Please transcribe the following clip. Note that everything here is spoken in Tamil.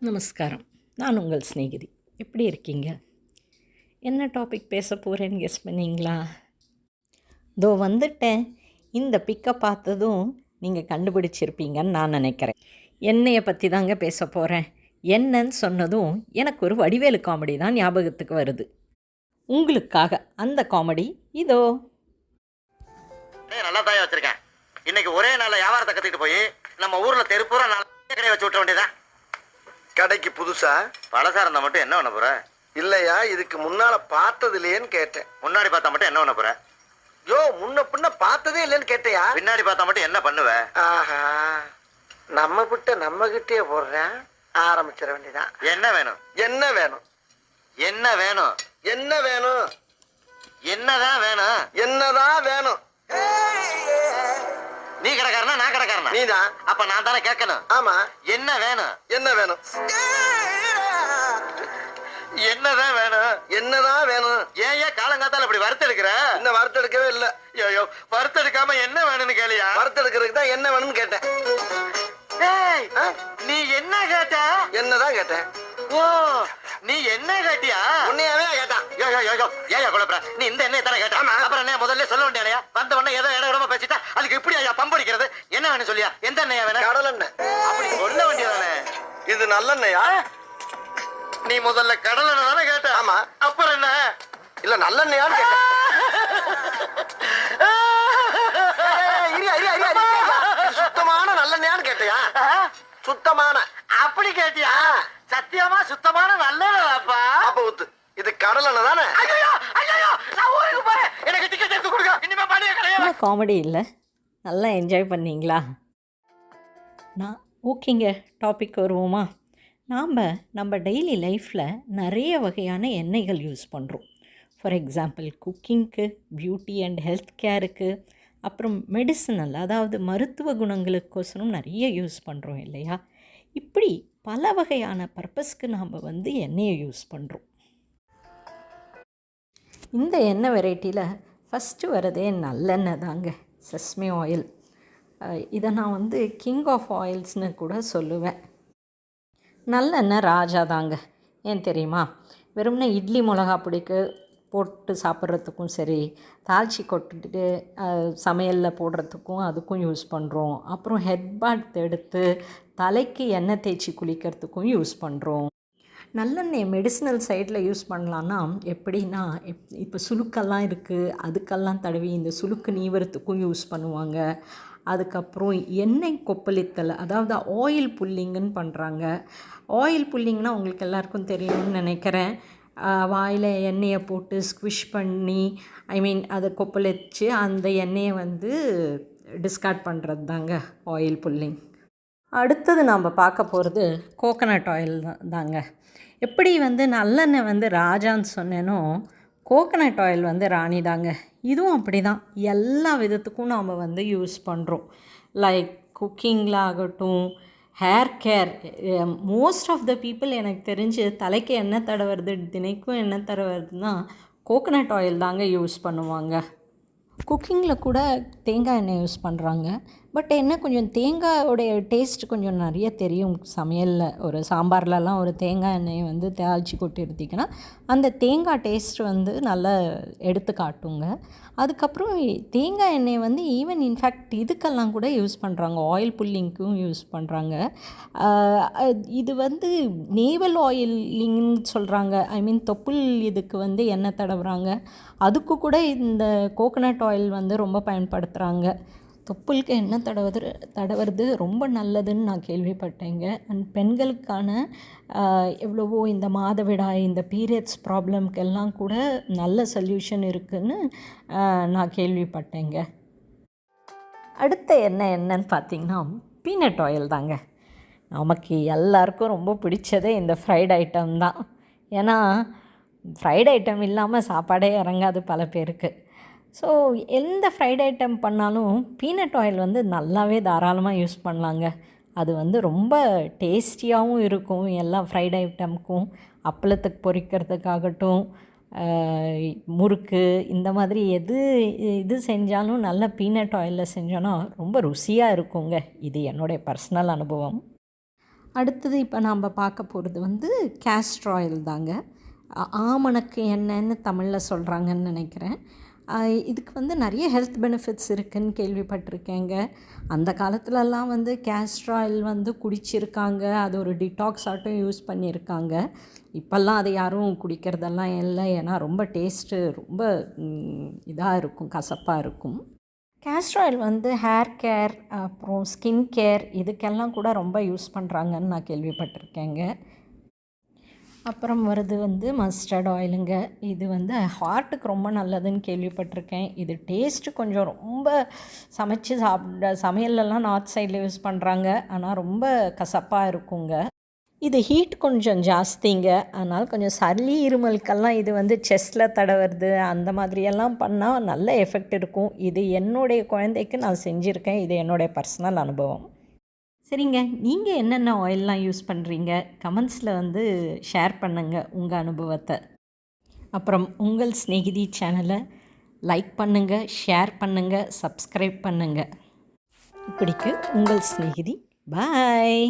நமஸ்காரம். நான் உங்கள் சிநேகிதி. எப்படி இருக்கீங்க? என்ன டாபிக் பேச போகிறேன்னு கெஸ் பண்ணீங்களா? தோ வந்துட்டேன். இந்த பிக்கை பார்த்ததும் நீங்கள் கண்டுபிடிச்சிருப்பீங்கன்னு நான் நினைக்கிறேன். எண்ணெயை பற்றி தாங்க பேச போகிறேன். என்னன்னு சொன்னதும் எனக்கு ஒரு வடிவேலு காமெடி தான் ஞாபகத்துக்கு வருது. உங்களுக்காக அந்த காமெடி இதோ. நல்லா தாயா வச்சிருக்கேன். இன்னைக்கு ஒரே நாள்ல வியாபாரத்தை கத்திட்டு போய் நம்ம ஊர்ல தெருப்பூரா கடை வச்சு விட்ட வேண்டியதான். கடைக்கு புதுசா பழசா இருந்தா மட்டும் என்ன பண்ண போற? இல்லையா, இதுக்கு முன்னால பார்த்தது இல்லையேன்னு கேட்டேன். முன்னாடி பார்த்தா மட்டும் என்ன பண்ண போற? யோ, முன்ன பின்ன பார்த்ததே இல்லைன்னு கேட்டையா? பின்னாடி பார்த்தா மட்டும் என்ன பண்ணுவ? ஆஹா, நம்ம கிட்ட நம்ம கிட்டே போடுறேன். ஆரம்பிச்சிட வேண்டியதான். என்ன வேணும்? என்ன வேணும்? என்ன வேணும்? என்ன வேணும்? என்னதான் வேணும்? என்னதான் வேணும்? நீ கடைக்காரனா நான் கடைக்காரனா? நீதான். அப்ப நான் தானே கேட்கணும். ஆமா. என்ன வேணும்? என்ன வேணும்? என்னதான் வேணும்? என்னதான் வேணும்? ஏன் காலங்காத்தால இப்படி வறுத்தெடுக்கிற? இன்னும் வறுத்தெடுக்கவே இல்ல. ஐயோ, வறுத்தெடுக்காம என்ன வேணும்னு கேளியா? வறுத்தெடுக்கிறதுக்கு தான் என்ன வேணும்னு கேட்டேன். ஏய், நீ என்ன கேட்ட? என்னதான் கேட்டேன். ஓ, நீ என்ன கேட்டியா? உன்னையாவே கேட்டான். ஏயா குழப்பற? நீ இந்த எண்ணெய் தானே கேட்ட? அப்புறம் என்ன முதல்ல சொல்ல வேண்டியா? வந்த உடனே ஏதோ இடம் இடமா பேசிட்டா அதுக்கு இப்படி ஐயா பம்படிக்கிறது? என்ன வேணும் சொல்லியா? எந்த எண்ணெயா வேணும்? கடல் எண்ணெய். அப்படி சொல்ல வேண்டியதானே. இது நல்லெண்ணெயா? நீ முதல்ல கடல் எண்ணெய் தானே கேட்ட? ஆமா. அப்புறம் என்ன? இல்ல நல்லெண்ணெயான்னு கேட்டேன். சுத்தமான நல்லெண்ணெயான்னு கேட்டியா? சுத்தமான. அப்படி கேட்டியா? சத்தியமா சுத்தமான நல்லதாப்பா. அப்ப ஊத்து. இது கடல் எண்ணெய் தானே? ஐயோ ஐயோ, நான் ஊருக்கு போறேன். எனக்கு டிக்கெட் எடுத்து கொடுங்க. இனிமே பணிய கிடையாது. காமெடி இல்லை, நல்லா என்ஜாய் பண்ணீங்களா? நான் ஓகேங்க, டாபிக் வருவோமா? நாம் நம்ம டெய்லி லைஃப்பில் நிறைய வகையான எண்ணெய்கள் யூஸ் பண்ணுறோம். ஃபார் எக்ஸாம்பிள் குக்கிங்க்கு, பியூட்டி அண்ட் ஹெல்த் கேருக்கு, அப்புறம் மெடிசனல், அதாவது மருத்துவ குணங்களுக்கோசரம் நிறைய யூஸ் பண்ணுறோம் இல்லையா? இப்படி பல வகையான பர்பஸ்க்கு நாம் எண்ணெயை யூஸ் பண்ணுறோம். இந்த எண்ணெய் வெரைட்டியில் ஃபஸ்ட்டு வரதே நல்லெண்ணெய் தாங்க, செஸ்மே ஆயில். இதை நான் கிங் ஆஃப் ஆயில்ஸ்னு கூட சொல்லுவேன். நல்லெண்ணெய் ராஜா தாங்க. ஏன் தெரியுமா? வெறும்னா இட்லி மிளகா பிடிக்கு போட்டு சாப்பிட்றதுக்கும் சரி, தாளிச்சி கொட்டிட்டு சமையலில் போடுறதுக்கும் அதுக்கும் யூஸ் பண்ணுறோம். அப்புறம் ஹெட் பாத் எடுத்து தலைக்கு எண்ணெய் தேய்ச்சி குளிக்கிறதுக்கும் யூஸ் பண்ணுறோம். நல்லெண்ணெய் மெடிசினல் சைடில் யூஸ் பண்ணலான்னா எப்படின்னா, இப்போ சுளுக்கெல்லாம் இருக்குது, அதுக்கெல்லாம் தடவி இந்த சுளுக்கு நீவறத்துக்கும் யூஸ் பண்ணுவாங்க. அதுக்கப்புறம் எண்ணெய் கொப்பளித்தல், அதாவது ஆயில் புல்லிங்குன்னு பண்ணுறாங்க. ஆயில் புல்லிங்னால் உங்களுக்கு எல்லாருக்கும் தெரியும்னு நினைக்கிறேன். வாயில் எண்ணெயை போட்டு ஸ்குவிஷ் பண்ணி, அதை கொப்பளிச்சு அந்த எண்ணெயை டிஸ்கார்ட் பண்ணுறது தாங்க ஆயில் புல்லிங். அடுத்தது நாம் பார்க்க போகிறது கோகனட் ஆயில் தாங்க. எப்படி நல்லெண்ணெய் ராஜான்னு சொன்னேனோ, கோகனட் ஆயில் ராணி தாங்க. இதுவும் அப்படி தான், எல்லா விதத்துக்கும் நாம் யூஸ் பண்ணுறோம். லைக் குக்கிங்கில் ஆகட்டும், hair care. Most of the people எனக்கு தெரிஞ்சு தலைக்கு எண்ணெய் தடவுறது, தினைக்கும் எண்ணெய் தடவுறதுனா கோகனட் ஆயில் தாங்க யூஸ் பண்ணுவாங்க. குக்கிங்கில் கூட தேங்காய் எண்ணெய் யூஸ் பண்ணுறாங்க. பட் என்ன, கொஞ்சம் தேங்காயோடைய டேஸ்ட் கொஞ்சம் நிறைய தெரியும் சமையலில். ஒரு சாம்பார்லலாம் ஒரு தேங்காய் எண்ணெயை தாளித்து கொட்டி எடுத்திங்கன்னா அந்த தேங்காய் டேஸ்ட் நல்லா எடுத்து காட்டுங்க. அதுக்கப்புறம் தேங்காய் எண்ணெய் ஈவன் இன்ஃபேக்ட் இதுக்கெல்லாம் கூட யூஸ் பண்ணுறாங்க, ஆயில் புல்லிங்க்கும் யூஸ் பண்ணுறாங்க. இது நேவல் ஆயிலிங்னு சொல்கிறாங்க. தொப்புள் இதுக்கு எண்ணெய் தடவுறாங்க. அதுக்கு கூட இந்த கோகனட் ஆயில் ரொம்ப பயன்படுத்துகிறாங்க. தொப்புளுக்கு எண்ணெய் தடவுறது ரொம்ப நல்லதுன்னு நான் கேள்விப்பட்டேங்க. அண்ட் பெண்களுக்கான எவ்வளவோ இந்த மாதவிடாய், இந்த பீரியட்ஸ் ப்ராப்ளம்க்கெல்லாம் கூட நல்ல சொல்யூஷன் இருக்குதுன்னு நான் கேள்விப்பட்டேங்க. அடுத்த எண்ணெய் என்னன்னு பார்த்திங்கன்னா பீனட் ஆயில் தாங்க. நமக்கு எல்லாருக்கும் ரொம்ப பிடிச்சதே இந்த ஃப்ரைட் ஐட்டம் தான். ஏன்னா ஃப்ரைட் ஐட்டம் இல்லாமல் சாப்பாடே இறங்காது பல பேருக்கு. ஸோ எந்த ஃப்ரைட் ஐட்டம் பண்ணாலும் பீனட் ஆயில் நல்லாவே தாராளமாக யூஸ் பண்ணலாங்க. அது ரொம்ப டேஸ்டியாகவும் இருக்கும். எல்லா ஃப்ரைட் ஐட்டமுக்கும், அப்பளத்துக்கு பொரிக்கிறதுக்காகட்டும், முறுக்கு, இந்த மாதிரி இது செஞ்சாலும் நல்ல பீனட் ஆயிலில் செஞ்சோன்னா ரொம்ப ருசியாக இருக்குங்க. இது என்னுடைய பர்சனல் அனுபவம். அடுத்தது இப்போ நாம் பார்க்க போகிறது வந்து கேஸ்டர் ஆயில் தாங்க. ஆமணக்கு எண்ணெய்ன்னு தமிழில் சொல்கிறாங்கன்னு நினைக்கிறேன். இதுக்கு வந்து நிறைய ஹெல்த் பெனிஃபிட்ஸ் இருக்குதுன்னு கேள்விப்பட்டிருக்கேங்க. அந்த காலத்துலலாம் வந்து கேஸ்டர் ஆயில் வந்து குடிச்சிருக்காங்க, அது ஒரு டிடாக்ஸ் ஆட்டும் யூஸ் பண்ணியிருக்காங்க. இப்போல்லாம் அதை யாரும் குடிக்கிறதெல்லாம் இல்லை, ஏன்னா ரொம்ப டேஸ்ட்டு ரொம்ப இதாக இருக்கும், கசப்பாக இருக்கும். கேஸ்டர் ஆயில் வந்து ஹேர் கேர் அப்புறம் ஸ்கின் கேர் இதுக்கெல்லாம் கூட ரொம்ப யூஸ் பண்ணுறாங்கன்னு நான் கேள்விப்பட்டிருக்கேங்க. அப்புறம் வருது வந்து மஸ்டர்ட் ஆயிலுங்க. இது வந்து ஹார்ட்டுக்கு ரொம்ப நல்லதுன்னு கேள்விப்பட்டிருக்கேன். இது டேஸ்ட்டு கொஞ்சம் ரொம்ப சமைச்சு சமையல்லலாம் நார்த் சைடில் யூஸ் பண்ணுறாங்க, ஆனால் ரொம்ப கசப்பாக இருக்குங்க. இது ஹீட் கொஞ்சம் ஜாஸ்திங்க, அதனால் கொஞ்சம் சளி இருமலுக்கெல்லாம் இது வந்து செஸ்ட்டில் தடவுறது அந்த மாதிரியெல்லாம் பண்ணால் நல்ல எஃபெக்ட் இருக்கும். இது என்னுடைய குழந்தைக்கு நான் செஞ்சுருக்கேன், இது என்னுடைய பர்சனல் அனுபவம். சரிங்க, நீங்கள் என்னென்ன ஆயிலெலாம் யூஸ் பண்ணுறீங்க கமெண்ட்ஸில் வந்து ஷேர் பண்ணுங்கள் உங்கள் அனுபவத்தை. அப்புறம் உங்கள் ஸ்நேகிதி சேனலை லைக் பண்ணுங்கள், ஷேர் பண்ணுங்கள், சப்ஸ்கிரைப் பண்ணுங்கள். இப்படிக்கு உங்கள் ஸ்நேகிதி. பாய்.